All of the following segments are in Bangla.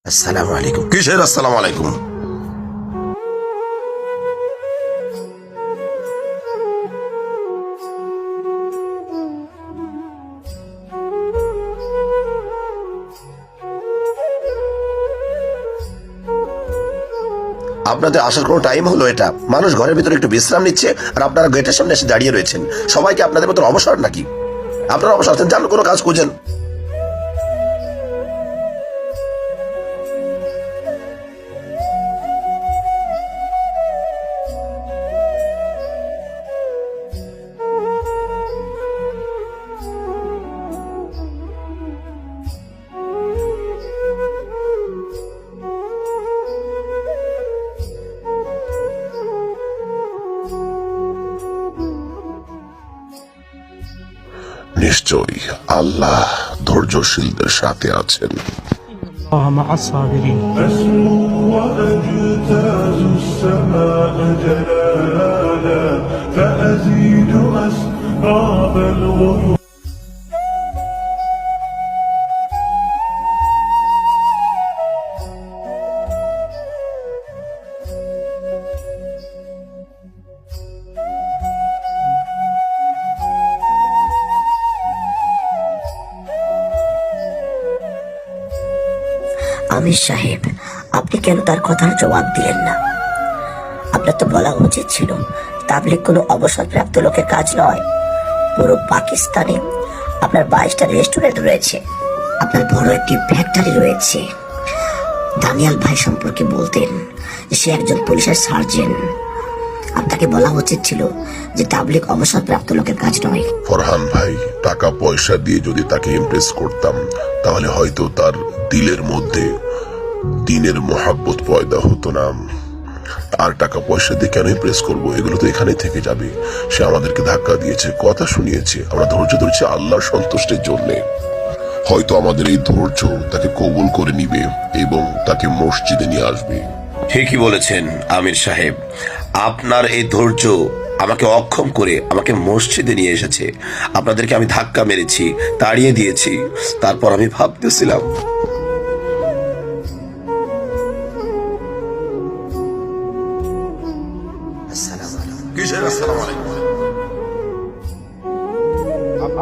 আসসালামু আলাইকুম। কিসের আসসালামু আলাইকুম? আপনাদের আসার কোনো টাইম হলো এটা? মানুষ ঘরের ভিতরে একটু বিশ্রাম নিচ্ছে আর আপনারা গেটের সামনে এসে দাঁড়িয়ে রয়েছেন। সবাইকে আপনাদের মতো অবসর নাকি? আপনারা অবসর আছেন, যান কোনো কাজ খুঁজেন। নিশ্চয়ই আল্লাহ ধৈর্যশীলদের সাথে আছেন। الله مع الصابرين. أسمو وأجتاز السماء جلالا فأزيد أسراب الغيوم. আমির সাহেব, আপনি কেন তার কথার জবাব দিলেন না? আপনার তো বলা উচিত ছিল তাবলিগ কোনো অবসরপ্রাপ্ত লোকের কাজ নয়। পুরো পাকিস্তানে আপনার 22টা রেস্টুরেন্ট রয়েছে, আপনার বড় একটি ফ্যাক্টরি রয়েছে। দানিয়াল ভাই সম্পর্কে বলতেন যে সে একজন পুলিশের সার্জেন্ট। আপনাকে বলা উচিত ছিল যে তাবলিগ অবসরপ্রাপ্ত লোকের কাজ নয়। ফরহান ভাই, টাকা পয়সা দিয়ে যদি তাকে ইমপ্রেস করতাম তাহলে হয়তো তার দিলের মধ্যে দিনের মোহাব্বত পয়দা হতো না। আর টাকা পয়সা দিয়ে কেন ইমপ্রেস করবো? এগুলো তো এখানেই থেকে যাবে। সে আমাদেরকে ধাক্কা দিয়েছে, কথা শুনিয়েছে, আমরা ধৈর্য ধরেছি আল্লাহর সন্তুষ্টির জন্য। হয়তো আমাদের এই ধৈর্য তাকে কবুল করে নিবে এবং তাকে মসজিদে নিয়ে আসবে। ঠিকই বলেছেন আমির সাহেব, আপনার এই ধৈর্য আমাকে অক্ষম করে আমাকে মসজিদে নিয়ে এসেছে। আপনাদেরকে আমি ধাক্কা মেরেছি, তাড়িয়ে দিয়েছি, তারপর আমি ভাবতেছিলাম কিসের আসসালামু আলাইকুম?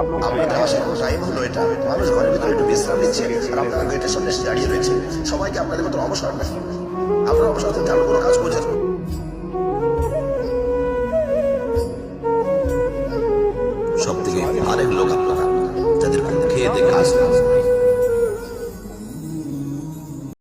আপনাদের আসার কোনো টাইম হলো এটা? মানুষ ঘরের ভিতরে একটু বিশ্রাম নিচ্ছে আর আপনারা গেটের সামনে এসে দাঁড়িয়ে রয়েছেন। সবাইকে আপনাদের মতো অবসর নাকি? আপনারা অবসর আছেন, যান কোনো কাজ খুঁজেন। সব থেকে আরেক লোক আপনারা যাদের খেয়ে দিয়ে কাজ না।